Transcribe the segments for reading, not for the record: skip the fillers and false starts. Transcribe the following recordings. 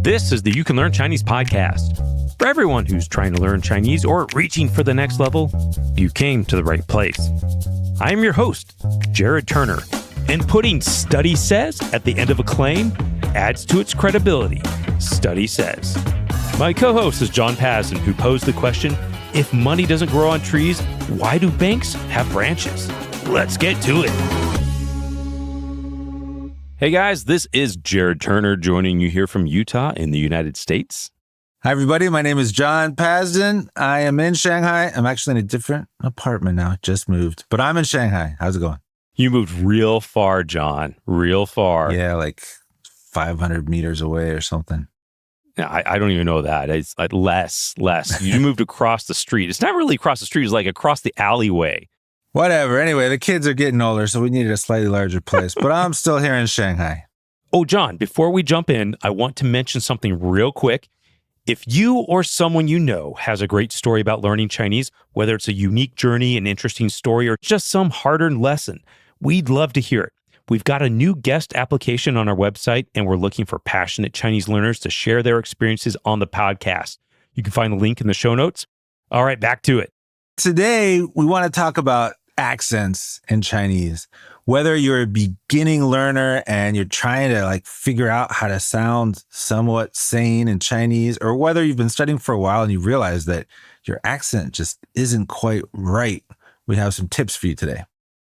This is the You Can Learn Chinese podcast. For everyone who's trying to learn Chinese or reaching for the next level, you came to the right place. I am your host, Jared Turner, and putting "study says" at the end of a claim adds to its credibility. Study says. My co-host is John Pasden, who posed the question, if money doesn't grow on trees, why do banks have branches? Let's get to it. Hey guys, this is Jared Turner joining you here from Utah in the United States. Hi everybody, my name is John Pasden. I am in Shanghai. I'm actually in a different apartment now, just moved, but I'm in Shanghai. How's it going? You moved real far, John, real far. Yeah, like 500 meters away or something. I don't even know that. It's like less. You moved across the street. It's not really across the street. It's like across the alleyway. Whatever. Anyway, the kids are getting older, so we needed a slightly larger place, but I'm still here in Shanghai. Oh, John, before we jump in, I want to mention something real quick. If you or someone you know has a great story about learning Chinese, whether it's a unique journey, an interesting story, or just some hard-earned lesson, we'd love to hear it. We've got a new guest application on our website, and we're looking for passionate Chinese learners to share their experiences on the podcast. You can find the link in the show notes. All right, back to it. Today, we want to talk about accents in Chinese. Whether you're a beginning learner and you're trying to figure out how to sound somewhat sane in Chinese, or whether you've been studying for a while and you realize that your accent just isn't quite right, we have some tips for you today.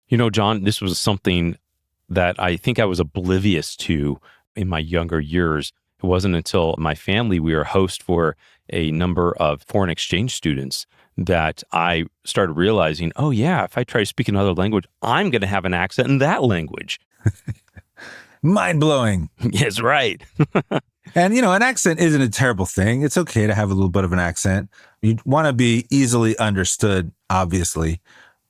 You know, John, this was something that I think I was oblivious to in my younger years. It wasn't until my family, we were a host for a number of foreign exchange students, that I started realizing, oh yeah, if I try to speak another language, I'm going to have an accent in that language. Mind-blowing. Yes, right. And, an accent isn't a terrible thing. It's okay to have a little bit of an accent. You want to be easily understood, obviously.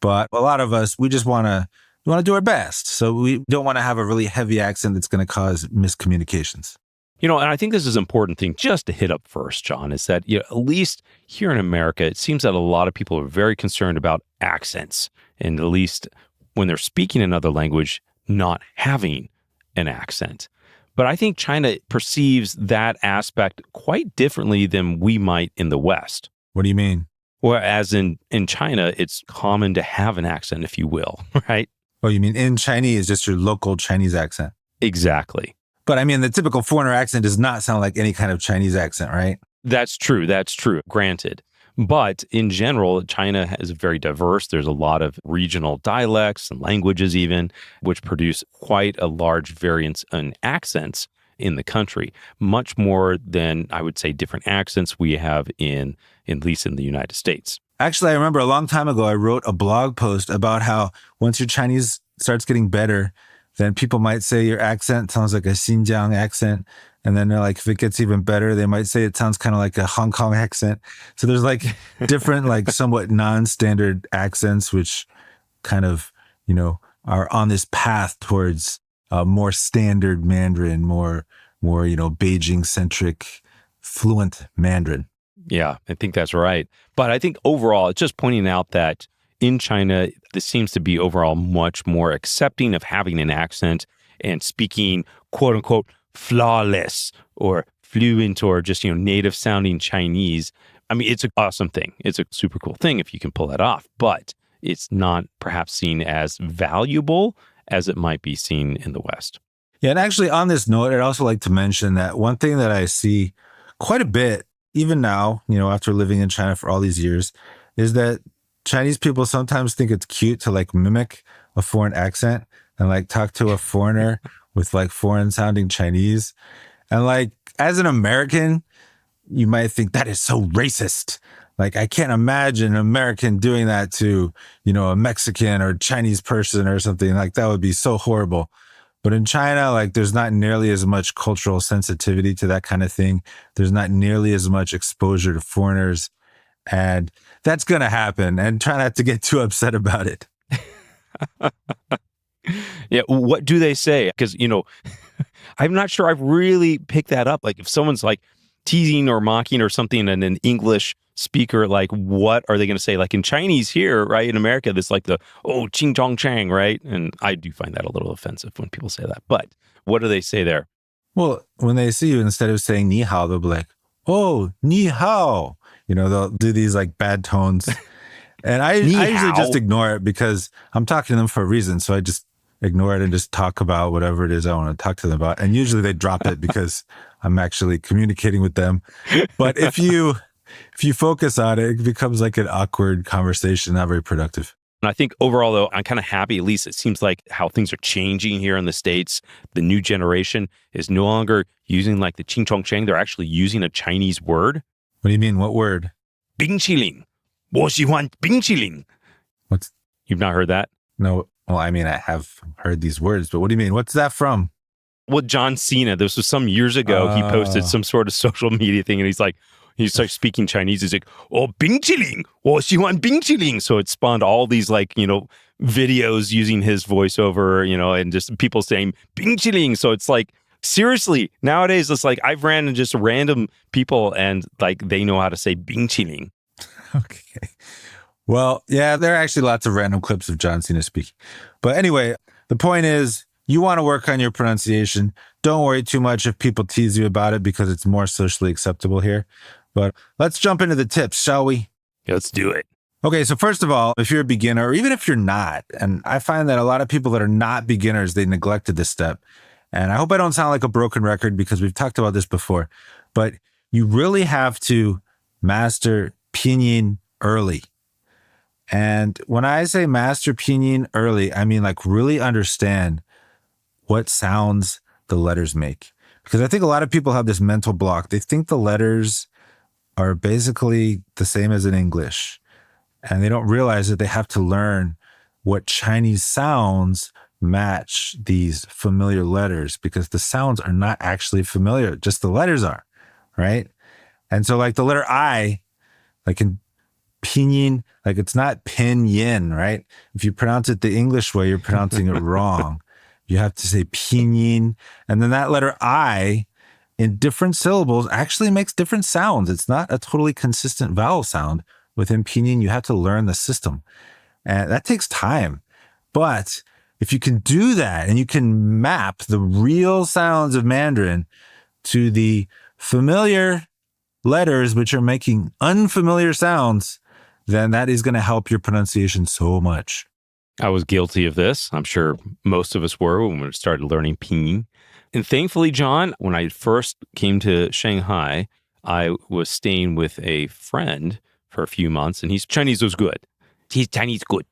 But a lot of us, we want to do our best. So we don't want to have a really heavy accent that's going to cause miscommunications. And I think this is an important thing just to hit up first, John, is that at least here in America, it seems that a lot of people are very concerned about accents, and at least when they're speaking another language, not having an accent. But I think China perceives that aspect quite differently than we might in the West. What do you mean? Whereas in China, it's common to have an accent, if you will, right? Oh, you mean in Chinese, just your local Chinese accent? Exactly. But I mean, the typical foreigner accent does not sound like any kind of Chinese accent, right? That's true. Granted. But in general, China is very diverse. There's a lot of regional dialects and languages even, which produce quite a large variance in accents in the country, much more than, I would say, different accents we have at least in the United States. Actually, I remember a long time ago, I wrote a blog post about how once your Chinese starts getting better, then people might say your accent sounds like a Xinjiang accent. And then if it gets even better, they might say it sounds kind of like a Hong Kong accent. So there's different, somewhat non-standard accents, which kind of, are on this path towards more standard Mandarin, more Beijing-centric, fluent Mandarin. Yeah, I think that's right. But I think overall, it's just pointing out that in China, this seems to be overall much more accepting of having an accent and speaking, quote unquote, flawless or fluent or just, native sounding Chinese. I mean, it's an awesome thing. It's a super cool thing if you can pull that off, but it's not perhaps seen as valuable as it might be seen in the West. Yeah. And actually on this note, I'd also like to mention that one thing that I see quite a bit, even now, after living in China for all these years, is that Chinese people sometimes think it's cute to mimic a foreign accent and talk to a foreigner with foreign sounding Chinese. And as an American, you might think that is so racist. I can't imagine an American doing that to, a Mexican or Chinese person or something. That would be so horrible. But in China, there's not nearly as much cultural sensitivity to that kind of thing. There's not nearly as much exposure to foreigners. And that's going to happen, and try not to get too upset about it. Yeah. What do they say? Because, I'm not sure I've really picked that up. If someone's teasing or mocking or something and an English speaker, what are they going to say? In Chinese here, right? In America, this ching chong chang, right? And I do find that a little offensive when people say that. But what do they say there? Well, when they see you, instead of saying ni hao, they'll be like, oh, ni hao. They'll do these like bad tones. And Ni I usually just hao. ignore it because I'm talking to them for a reason. So I just ignore it and just talk about whatever it is I want to talk to them about. And usually they drop it because I'm actually communicating with them. But if you focus on it, it becomes like an awkward conversation, not very productive. And I think overall, though, I'm kind of happy. At least it seems like how things are changing here in the States. The new generation is no longer using like the Qing Chong Sheng. They're actually using a Chinese word. What do you mean? What word? 冰淇淋. 我喜欢冰淇淋. You've not heard that? No. Well, I mean, I have heard these words, but what do you mean? What's that from? Well, John Cena, this was some years ago. He posted some sort of social media thing, and he starts speaking Chinese. He's like, oh, 冰淇淋, 我喜欢冰淇淋. So it spawned all these videos using his voiceover, and just people saying 冰淇淋. So it's like, seriously, nowadays it's like I've ran into just random people and like they know how to say 冰淇淋. Okay. Well, yeah, there are actually lots of random clips of John Cena speaking. But anyway, the point is, you want to work on your pronunciation. Don't worry too much if people tease you about it because it's more socially acceptable here. But let's jump into the tips, shall we? Let's do it. Okay, so first of all, if you're a beginner, or even if you're not, and I find that a lot of people that are not beginners, they neglected this step. And I hope I don't sound like a broken record because we've talked about this before, but you really have to master pinyin early. And when I say master pinyin early, I mean like really understand what sounds the letters make. Because I think a lot of people have this mental block. They think the letters are basically the same as in English. And they don't realize that they have to learn what Chinese sounds match these familiar letters because the sounds are not actually familiar. Just the letters are, right? And so like the letter I, like in pinyin, like it's not pinyin, right? If you pronounce it the English way, you're pronouncing it wrong. You have to say pinyin. And then that letter I in different syllables actually makes different sounds. It's not a totally consistent vowel sound. Within pinyin, you have to learn the system. And that takes time. But if you can do that and you can map the real sounds of Mandarin to the familiar letters which are making unfamiliar sounds, then that is going to help your pronunciation so much. I was guilty of this. I'm sure most of us were when we started learning pinyin. And thankfully, John, when I first came to Shanghai, I was staying with a friend for a few months, and his Chinese was good. He's Chinese good.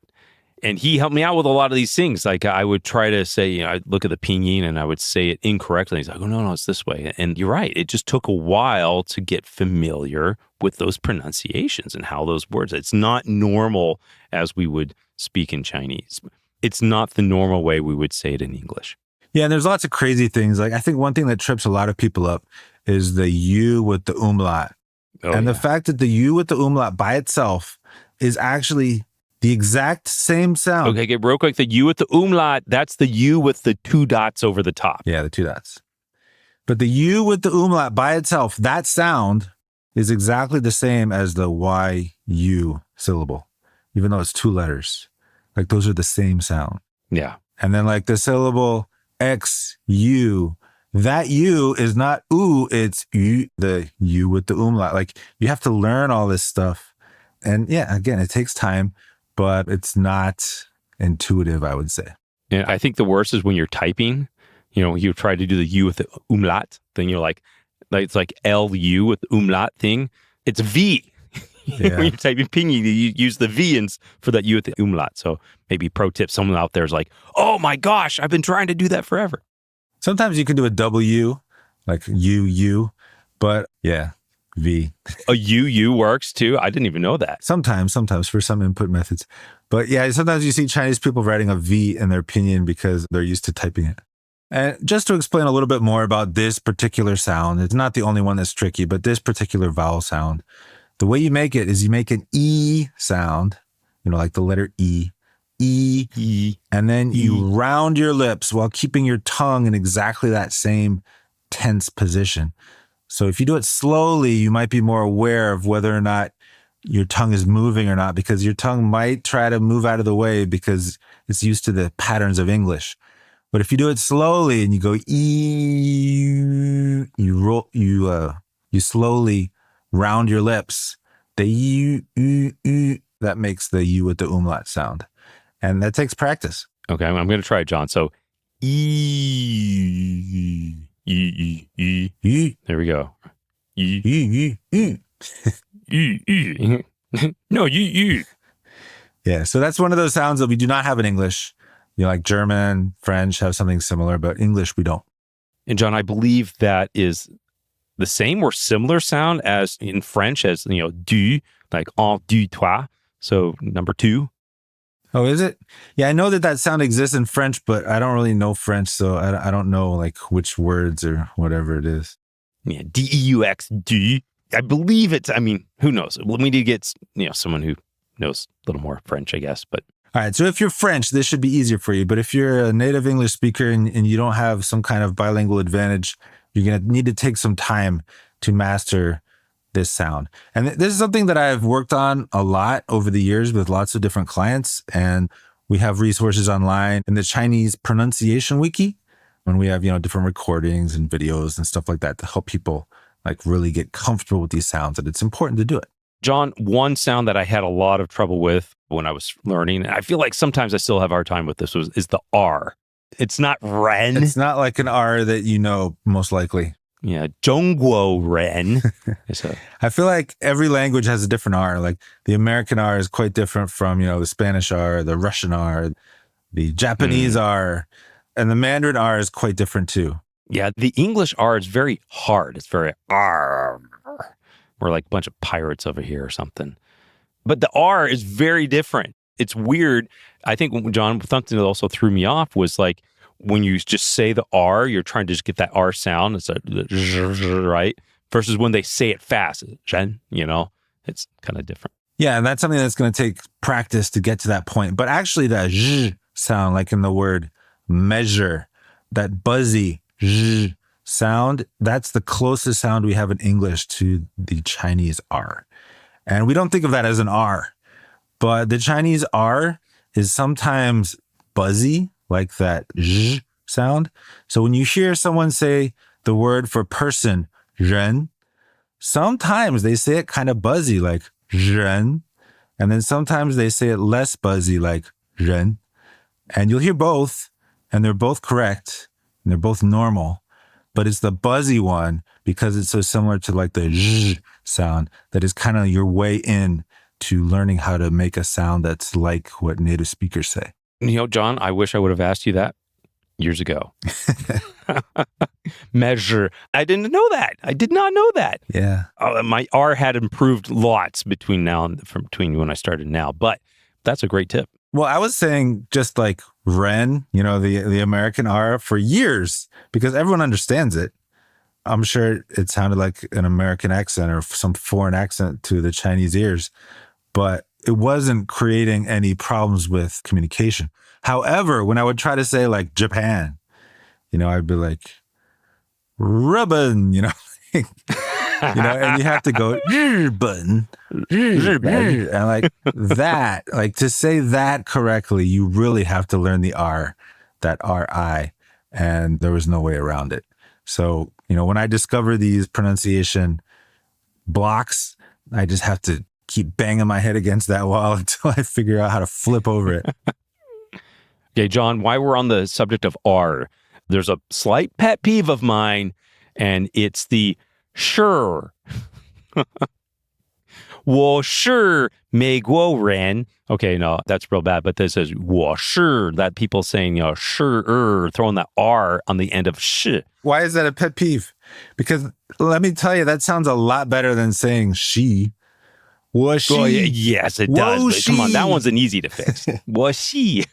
And he helped me out with a lot of these things. Like I would try to say, I'd look at the pinyin and I would say it incorrectly. He's like, oh, no, it's this way. And you're right. It just took a while to get familiar with those pronunciations and how those words, it's not normal as we would speak in Chinese. It's not the normal way we would say it in English. Yeah, and there's lots of crazy things. Like I think one thing that trips a lot of people up is the U with the umlaut. The fact that the U with the umlaut by itself is actually the exact same sound. Okay, real quick. The U with the umlaut, that's the U with the two dots over the top. Yeah, the two dots. But the U with the umlaut by itself, that sound is exactly the same as the YU syllable, even though it's two letters. Like those are the same sound. Yeah. And then like the syllable XU, that U is not U, it's U, the U with the umlaut. Like you have to learn all this stuff. And yeah, again, it takes time, but it's not intuitive, I would say. And I think the worst is when you're typing, you try to do the U with the umlaut thing. You're like it's like LU with the umlaut thing. It's V. Yeah. When you're typing pinyin, you use the V for that U with the umlaut. So maybe pro tip, someone out there is like, oh my gosh, I've been trying to do that forever. Sometimes you can do a W, like UU, but yeah, V. A UU works too? I didn't even know that. Sometimes for some input methods. But yeah, sometimes you see Chinese people writing a V in their pinyin because they're used to typing it. And just to explain a little bit more about this particular sound, it's not the only one that's tricky, but this particular vowel sound, the way you make it is you make an E sound, like the letter E. E, and then you round your lips while keeping your tongue in exactly that same tense position. So if you do it slowly, you might be more aware of whether or not your tongue is moving or not, because your tongue might try to move out of the way because it's used to the patterns of English. But if you do it slowly and you go you slowly round your lips. The that makes the u with the umlaut sound, and that takes practice. Okay, I'm going to try it, John. So, e. There we go. No, you. Yeah, so that's one of those sounds that we do not have in English. Like German, French have something similar, but English we don't. And John, I believe that is the same or similar sound as in French as, du, like en du toi. So number 2. Oh, is it? Yeah, I know that sound exists in French, but I don't really know French, so I don't know like which words or whatever it is. Yeah, deux, du. I believe it's, who knows? We need to get, someone who knows a little more French, I guess, but. All right, so if you're French, this should be easier for you. But if you're a native English speaker and you don't have some kind of bilingual advantage, you're going to need to take some time to master this sound. And this is something that I've worked on a lot over the years with lots of different clients. And we have resources online in the Chinese Pronunciation Wiki, when we have, different recordings and videos and stuff like that to help people like really get comfortable with these sounds. And it's important to do it. John, one sound that I had a lot of trouble with when I was learning, and I feel like sometimes I still have a hard time with this, is the R. It's not ren. It's not like an R that you know, most likely. Yeah, Zhongguo ren. I feel like every language has a different R. Like the American R is quite different from, the Spanish R, the Russian R, the Japanese R, and the Mandarin R is quite different too. Yeah, the English R is very hard. It's very R. We're like a bunch of pirates over here or something. But the R is very different. It's weird. I think, John, something that also threw me off was like when you just say the R, you're trying to just get that R sound. It's right? Versus when they say it fast, it's kind of different. Yeah, and that's something that's going to take practice to get to that point. But actually that zh sound, like in the word measure, that buzzy zh sound, that's the closest sound we have in English to the Chinese R. And we don't think of that as an R, but the Chinese R is sometimes buzzy, like that zh sound. So when you hear someone say the word for person, ren, sometimes they say it kind of buzzy, like ren. And then sometimes they say it less buzzy, like ren. And you'll hear both, and they're both correct, and they're both normal. But it's the buzzy one, because it's so similar to like the zh sound, that is kind of your way in to learning how to make a sound that's like what native speakers say. John, I wish I would have asked you that years ago. Measure. I didn't know that. I did not know that. Yeah. My R had improved lots between when I started now, but that's a great tip. Well, I was saying just like ren, the American R for years, because everyone understands it. I'm sure it sounded like an American accent or some foreign accent to the Chinese ears, but it wasn't creating any problems with communication. However, when I would try to say like Japan, I'd be like, ribbon, and you have to go, ribbon, and like that, like to say that correctly, you really have to learn the R, that R-I, and there was no way around it. So, when I discover these pronunciation blocks, I just have to keep banging my head against that wall until I figure out how to flip over it. Okay, John, while we're on the subject of R, there's a slight pet peeve of mine, and it's the sure. 我是美国人. Okay, no, that's real bad, but this is 我是, that people saying, 是, throwing that R on the end of sh. Why is that a pet peeve? Because let me tell you, that sounds a lot better than saying she. 我是. Well, yes, it does. But come on, that one's an easy to fix. 我是.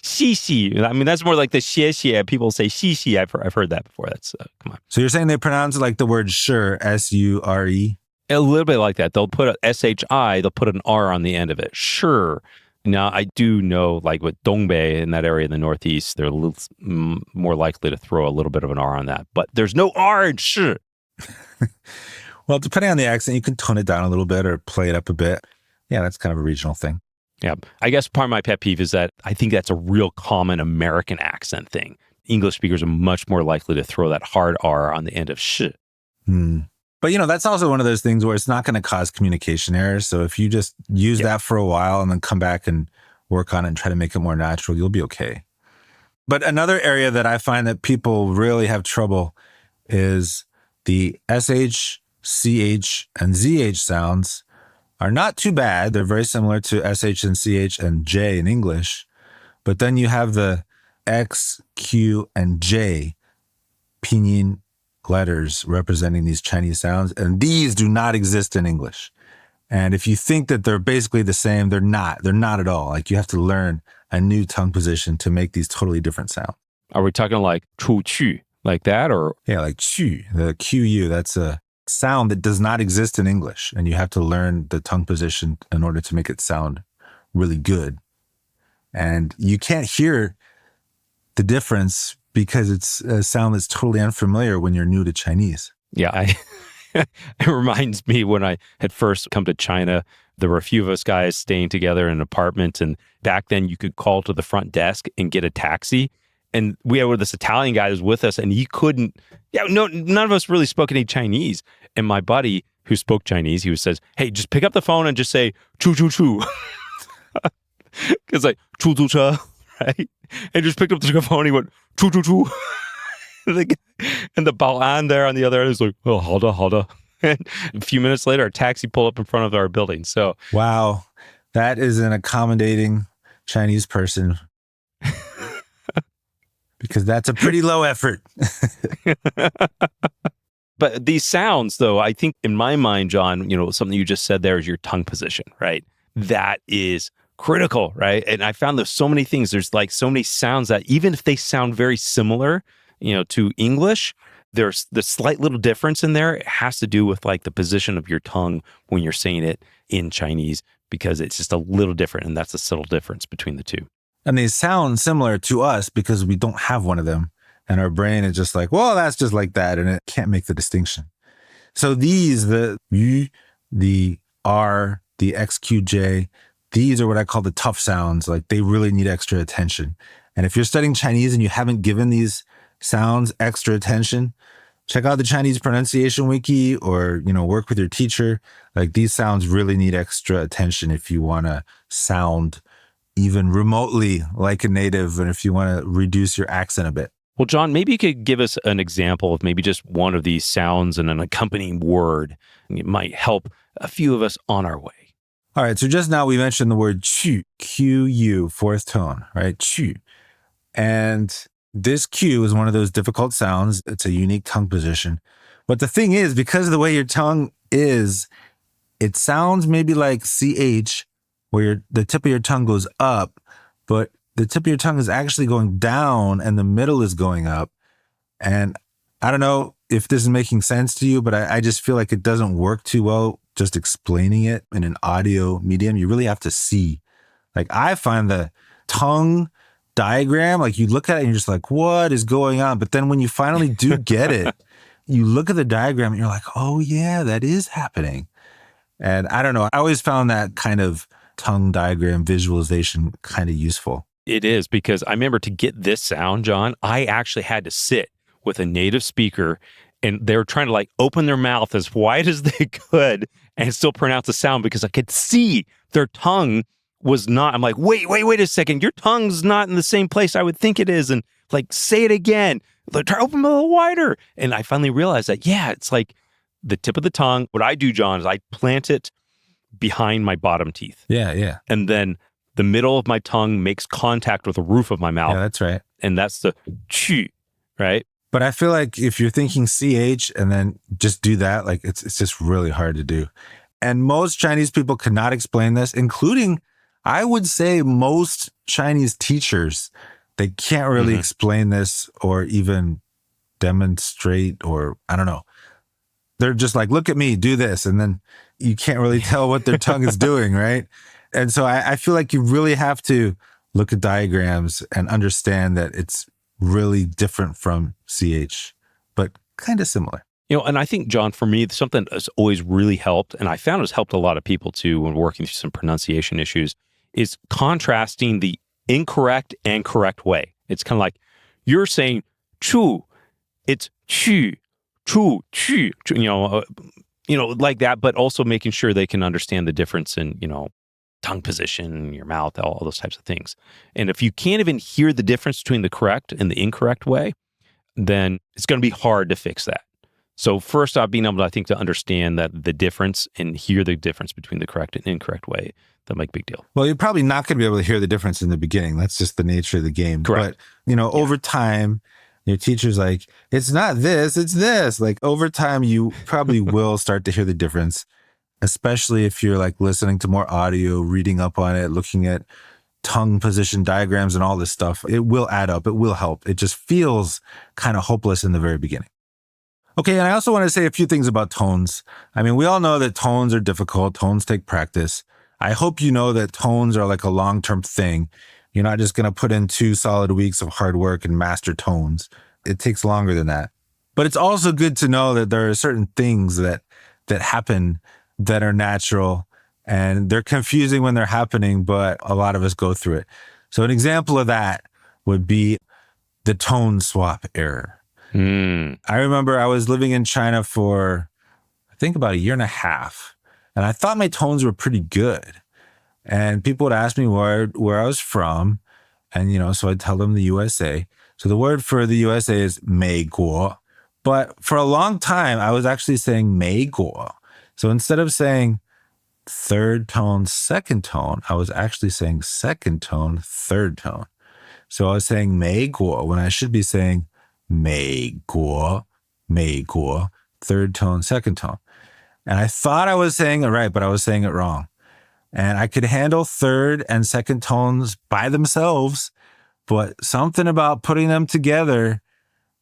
谢谢. That's more like the 谢谢. People say 谢谢. I've heard that before. That's come on. So you're saying they pronounce it like the word sure, S-U-R-E? A little bit like that. They'll put a S-H-I, they'll put an R on the end of it. Sure. Now, I do know, like with Dongbei in that area in the Northeast, they're a little more likely to throw a little bit of an R on that. But there's no R in sh. Well, depending on the accent, you can tone it down a little bit or play it up a bit. Yeah, that's kind of a regional thing. Yeah. I guess part of my pet peeve is that I think that's a real common American accent thing. English speakers are much more likely to throw that hard R on the end of sh. Hmm. But, that's also one of those things where it's not going to cause communication errors. So if you just use that for a while and then come back and work on it and try to make it more natural, you'll be okay. But another area that I find that people really have trouble is the SH, CH, and ZH sounds are not too bad. They're very similar to SH and CH and J in English. But then you have the X, Q, and J pinyin letters representing these Chinese sounds. And these do not exist in English. And if you think that they're basically the same, they're not. They're not at all. Like you have to learn a new tongue position to make these totally different sounds. Are we talking like 出去, like that? Or yeah, like chu, the QU, that's a sound that does not exist in English. And you have to learn the tongue position in order to make it sound really good. And you can't hear the difference because it's a sound that's totally unfamiliar when you're new to Chinese. Yeah, it reminds me when I had first come to China, there were a few of us guys staying together in an apartment. And back then you could call to the front desk and get a taxi. And we had this Italian guy who was with us and he couldn't, none of us really spoke any Chinese. And my buddy who spoke Chinese, he says, hey, just pick up the phone and just say, chu chu chu. Because like, chu chu cha, right? And just picked up the phone and he went, chu chu chu. And the baoan there on the other end is like, oh, hold. And a few minutes later, a taxi pulled up in front of our building. So, wow, that is an accommodating Chinese person. Because that's a pretty low effort. But these sounds, though, I think in my mind, John, something you just said there is your tongue position, right? That is critical, right? And I found there's so many things. There's like so many sounds that even if they sound very similar, to English, there's the slight little difference in there. It has to do with like the position of your tongue when you're saying it in Chinese, because it's just a little different. And that's a subtle difference between the two. And they sound similar to us because we don't have one of them. And our brain is just like, well, that's just like that. And it can't make the distinction. So these, the U, the R, the XQJ, these are what I call the tough sounds. Like they really need extra attention. And if you're studying Chinese and you haven't given these sounds extra attention, check out the Chinese Pronunciation Wiki or, work with your teacher. Like these sounds really need extra attention if you want to sound even remotely like a native and if you want to reduce your accent a bit. Well, John, maybe you could give us an example of maybe just one of these sounds and an accompanying word. It might help a few of us on our way. All right. So just now we mentioned the word chu, Q-U, fourth tone, right? Chu. And this Q is one of those difficult sounds. It's a unique tongue position. But the thing is, because of the way your tongue is, it sounds maybe like CH, where the tip of your tongue goes up, but the tip of your tongue is actually going down and the middle is going up. And I don't know if this is making sense to you, but I just feel like it doesn't work too well just explaining it in an audio medium. You really have to see. Like I find the tongue diagram, like you look at it and you're just like, what is going on? But then when you finally do get it, you look at the diagram and you're like, oh yeah, that is happening. And I don't know, I always found that kind of tongue diagram visualization kind of useful. It is, because I remember to get this sound, John, I actually had to sit with a native speaker and they were trying to like open their mouth as wide as they could and still pronounce the sound because I could see their tongue was not. I'm like, wait a second. Your tongue's not in the same place I would think it is. And like, say it again. Try to open it a little wider. And I finally realized that, yeah, it's like the tip of the tongue. What I do, John, is I plant it behind my bottom teeth. Yeah. And then the middle of my tongue makes contact with the roof of my mouth. Yeah, that's right. And that's the chu, right? But I feel like if you're thinking CH and then just do that, like it's just really hard to do. And most Chinese people cannot explain this, including, I would say, most Chinese teachers. They can't really explain this or even demonstrate, or I don't know. They're just like, look at me, do this. And then you can't really tell what their tongue is doing, right? And so I feel like you really have to look at diagrams and understand that it's really different from CH, but kind of similar. And I think, John, for me, something that's always really helped, and I found has helped a lot of people too when working through some pronunciation issues, is contrasting the incorrect and correct way. It's kind of like you're saying chu, it's chu, chu, chu, like that, but also making sure they can understand the difference in, tongue position, your mouth, all those types of things. And if you can't even hear the difference between the correct and the incorrect way, then it's going to be hard to fix that. So first off, being able to, I think, to understand that the difference and hear the difference between the correct and incorrect way, that'll make a big deal. Well, you're probably not going to be able to hear the difference in the beginning. That's just the nature of the game. Correct. But, over time, your teacher's like, it's not this, it's this. Like over time, you probably will start to hear the difference, especially if you're like listening to more audio, reading up on it, looking at tongue position diagrams and all this stuff. It will add up. It will help. It just feels kind of hopeless in the very beginning. Okay, and I also want to say a few things about tones. I mean, we all know that tones are difficult. Tones take practice. I hope you know that tones are like a long-term thing. You're not just going to put in 2 solid weeks of hard work and master tones. It takes longer than that. But it's also good to know that there are certain things that happen that are natural, and they're confusing when they're happening, but a lot of us go through it. So an example of that would be the tone swap error. I remember I was living in China for, I think, about 1.5 years, and I thought my tones were pretty good. And people would ask me where I was from, and, so I'd tell them the USA. So the word for the USA is 美国. But for a long time, I was actually saying 美国. So instead of saying third tone, second tone, I was actually saying second tone, third tone. So I was saying 美国when I should be saying 美国, third tone, second tone. And I thought I was saying it right, but I was saying it wrong. And I could handle third and second tones by themselves, but something about putting them together,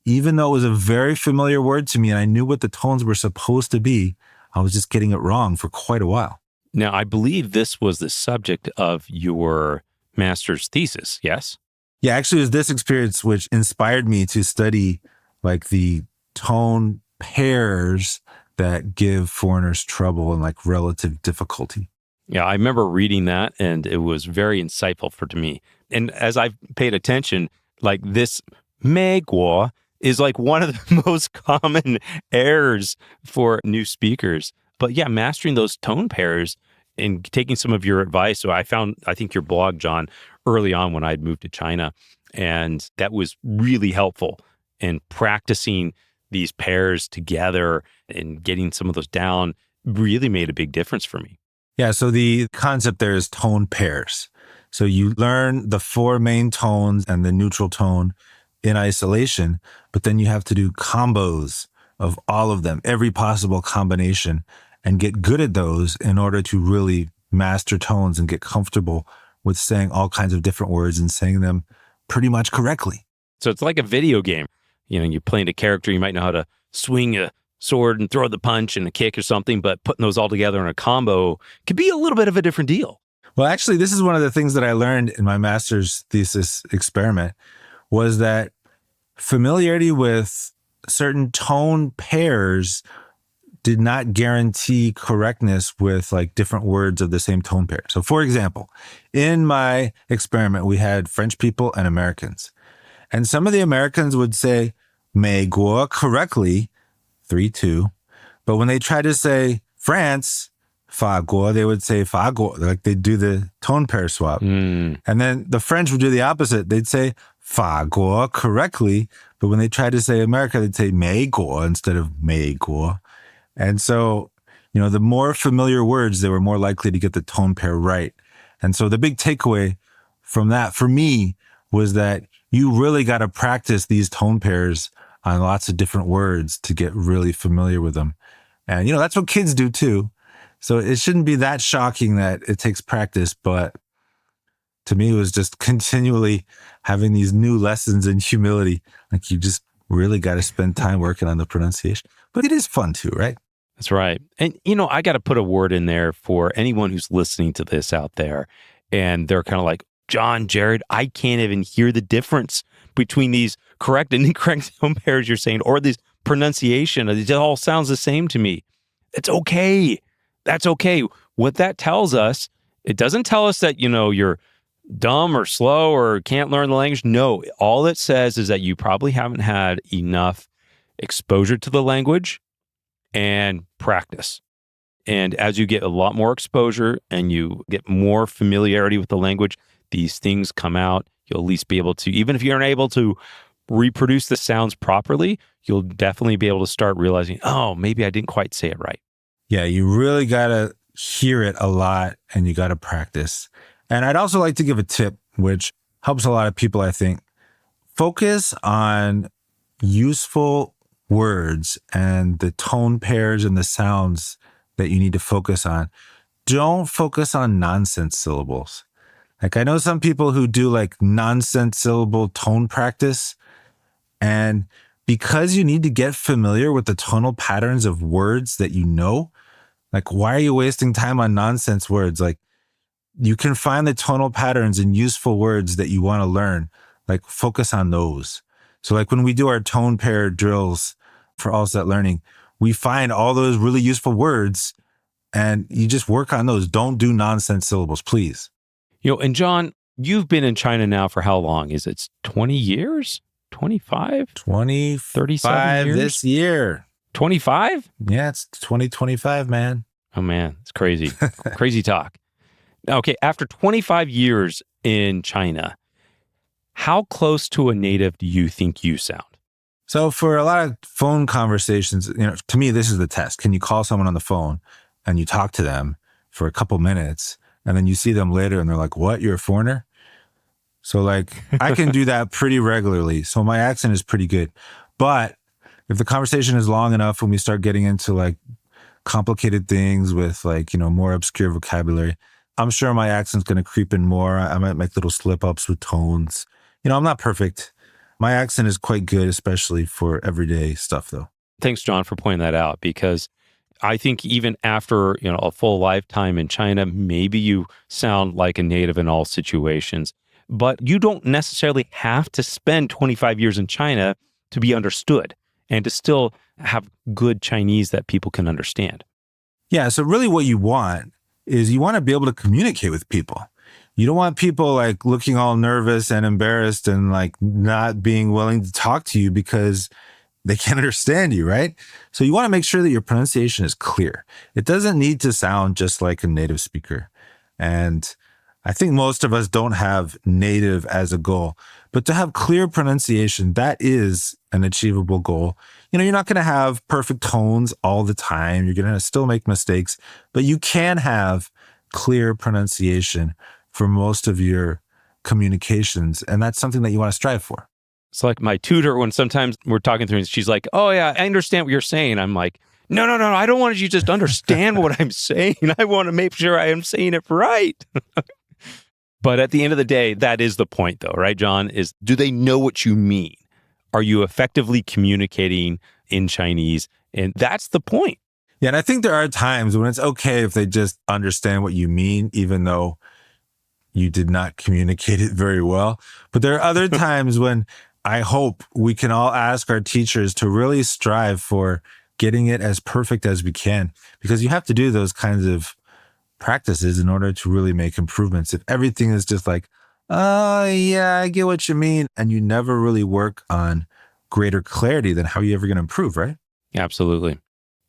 even though it was a very familiar word to me and I knew what the tones were supposed to be, I was just getting it wrong for quite a while. Now, I believe this was the subject of your master's thesis, yes? Yeah, actually, it was this experience which inspired me to study like the tone pairs that give foreigners trouble and like relative difficulty. Yeah, I remember reading that, and it was very insightful to me. And as I've paid attention, like this 美国 is like one of the most common errors for new speakers. But yeah, mastering those tone pairs and taking some of your advice. So I think your blog, John, early on when I'd moved to China, and that was really helpful in practicing these pairs together and getting some of those down really made a big difference for me. Yeah, so the concept there is tone pairs. So you learn the 4 main tones and the neutral tone in isolation, but then you have to do combos of all of them, every possible combination, and get good at those in order to really master tones and get comfortable with saying all kinds of different words and saying them pretty much correctly. So it's like a video game. You're playing a character, you might know how to swing a sword and throw the punch and a kick or something, but putting those all together in a combo could be a little bit of a different deal. Well, actually, this is one of the things that I learned in my master's thesis experiment was that familiarity with certain tone pairs did not guarantee correctness with like different words of the same tone pair. So for example, in my experiment, we had French people and Americans. And some of the Americans would say 美国 correctly, 3-2. But when they tried to say France, 法国, they would say 法国, like they'd do the tone pair swap. And then the French would do the opposite. They'd say 法国 correctly, but when they tried to say America, they'd say 美国 instead of 美国. And so, the more familiar words, they were more likely to get the tone pair right. And so the big takeaway from that for me was that you really got to practice these tone pairs on lots of different words to get really familiar with them. And, that's what kids do too. So it shouldn't be that shocking that it takes practice, but to me, it was just continually having these new lessons in humility. Like you just really got to spend time working on the pronunciation, but it is fun too, right? That's right. And, I got to put a word in there for anyone who's listening to this out there. And they're kind of like, John, Jared, I can't even hear the difference between these correct and incorrect tone pairs you're saying, or this pronunciation. It all sounds the same to me. It's okay. That's okay. What that tells us It doesn't tell us that, you're dumb or slow or can't learn the language. No, all it says is that you probably haven't had enough exposure to the language and practice. And as you get a lot more exposure and you get more familiarity with the language, these things come out. You'll at least be able to, even if you're unable to reproduce the sounds properly, you'll definitely be able to start realizing, oh, maybe I didn't quite say it right. Yeah, you really got to hear it a lot and you got to practice. And I'd also like to give a tip, which helps a lot of people, I think. Focus on useful words and the tone pairs and the sounds that you need to focus on. Don't focus on nonsense syllables. Like I know some people who do like nonsense syllable tone practice. And because you need to get familiar with the tonal patterns of words that you know, like why are you wasting time on nonsense words? Like you can find the tonal patterns in useful words that you want to learn. Like focus on those. So like when we do our tone pair drills for AllSet Learning, we find all those really useful words and you just work on those. Don't do nonsense syllables, please. And John, you've been in China now for how long? Is it 20 years? 25? 37 years? This year. 25? Yeah, it's 2025, man. Oh, man, it's crazy. Crazy talk. Okay, after 25 years in China, how close to a native do you think you sound? So for a lot of phone conversations, to me, this is the test. Can you call someone on the phone and you talk to them for a couple minutes and then you see them later and they're like, what, you're a foreigner? So like I can do that pretty regularly. So my accent is pretty good. But if the conversation is long enough when we start getting into like complicated things with like, more obscure vocabulary, I'm sure my accent's going to creep in more. I might make little slip ups with tones. I'm not perfect. My accent is quite good, especially for everyday stuff though. Thanks, John, for pointing that out, because I think even after, a full lifetime in China, maybe you sound like a native in all situations, but you don't necessarily have to spend 25 years in China to be understood and to still have good Chinese that people can understand. Yeah. So really what you want is you want to be able to communicate with people. You don't want people like looking all nervous and embarrassed and like not being willing to talk to you because they can't understand you, right? So you want to make sure that your pronunciation is clear. It doesn't need to sound just like a native speaker. And I think most of us don't have native as a goal, but to have clear pronunciation, that is an achievable goal. You're not going to have perfect tones all the time. You're going to still make mistakes, but you can have clear pronunciation for most of your communications. And that's something that you want to strive for. It's like my tutor, when sometimes we're talking through, she's like, oh yeah, I understand what you're saying. I'm like, no, I don't want you to just understand what I'm saying. I want to make sure I am saying it right. But at the end of the day, that is the point though, right, John? Is do they know what you mean? Are you effectively communicating in Chinese? And that's the point. Yeah, and I think there are times when it's okay if they just understand what you mean, even though you did not communicate it very well. But there are other times when I hope we can all ask our teachers to really strive for getting it as perfect as we can, because you have to do those kinds of practices in order to really make improvements. If everything is just like, oh yeah, I get what you mean, and you never really work on greater clarity, then how are you ever going to improve, right? Absolutely.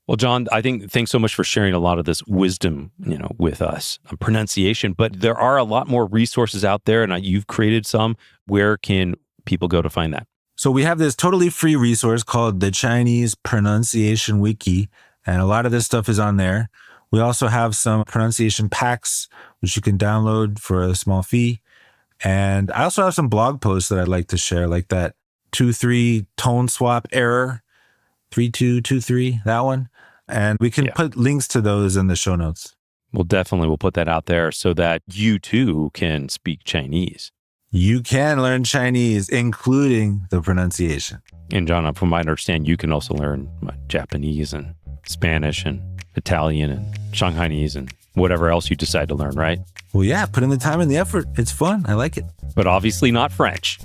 Well, John, I think thanks so much for sharing a lot of this wisdom, with us on pronunciation. But there are a lot more resources out there, and you've created some. Where can people go to find that? So we have this totally free resource called the Chinese Pronunciation Wiki, and a lot of this stuff is on there. We also have some pronunciation packs, which you can download for a small fee. And I also have some blog posts that I'd like to share, like that 2-3 tone swap error, 3223, that one. And we can put links to those in the show notes. We'll put that out there so that you too can speak Chinese. You can learn Chinese, including the pronunciation. And John, from what I understand, you can also learn Japanese and Spanish and Italian and Shanghainese and whatever else you decide to learn, right? Well, yeah, put in the time and the effort. It's fun. I like it. But obviously not French.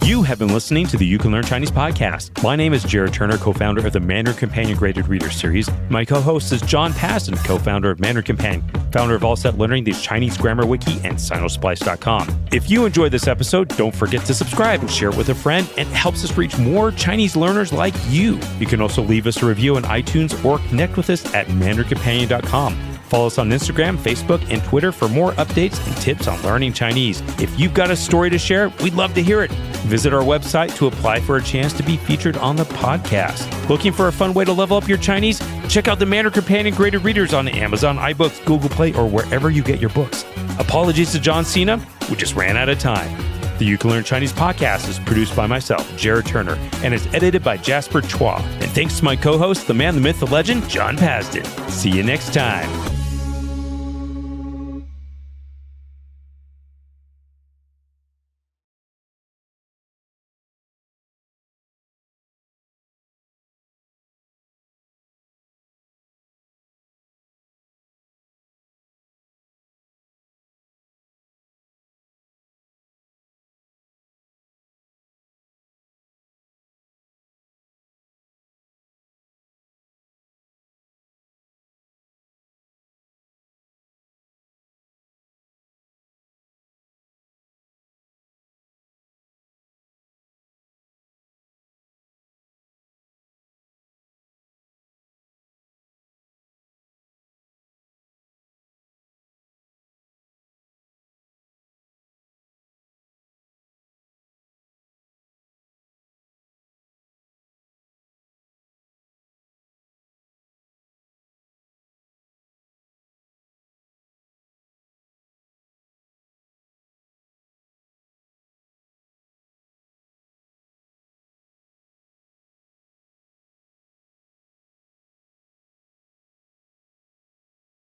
You have been listening to the You Can Learn Chinese podcast. My name is Jared Turner, co-founder of the Mandarin Companion Graded Reader Series. My co-host is John Pasden, co-founder of Mandarin Companion, founder of AllSet Learning, the Chinese Grammar Wiki, and Sinosplice.com. If you enjoyed this episode, don't forget to subscribe and share it with a friend. It helps us reach more Chinese learners like you. You can also leave us a review on iTunes or connect with us at mandarincompanion.com. Follow us on Instagram, Facebook, and Twitter for more updates and tips on learning Chinese. If you've got a story to share, we'd love to hear it. Visit our website to apply for a chance to be featured on the podcast. Looking for a fun way to level up your Chinese? Check out the Mandarin Companion Graded Readers on Amazon, iBooks, Google Play, or wherever you get your books. Apologies to John Cena, we just ran out of time. The You Can Learn Chinese podcast is produced by myself, Jared Turner, and is edited by Jasper Chua. And thanks to my co-host, the man, the myth, the legend, John Pasden. See you next time.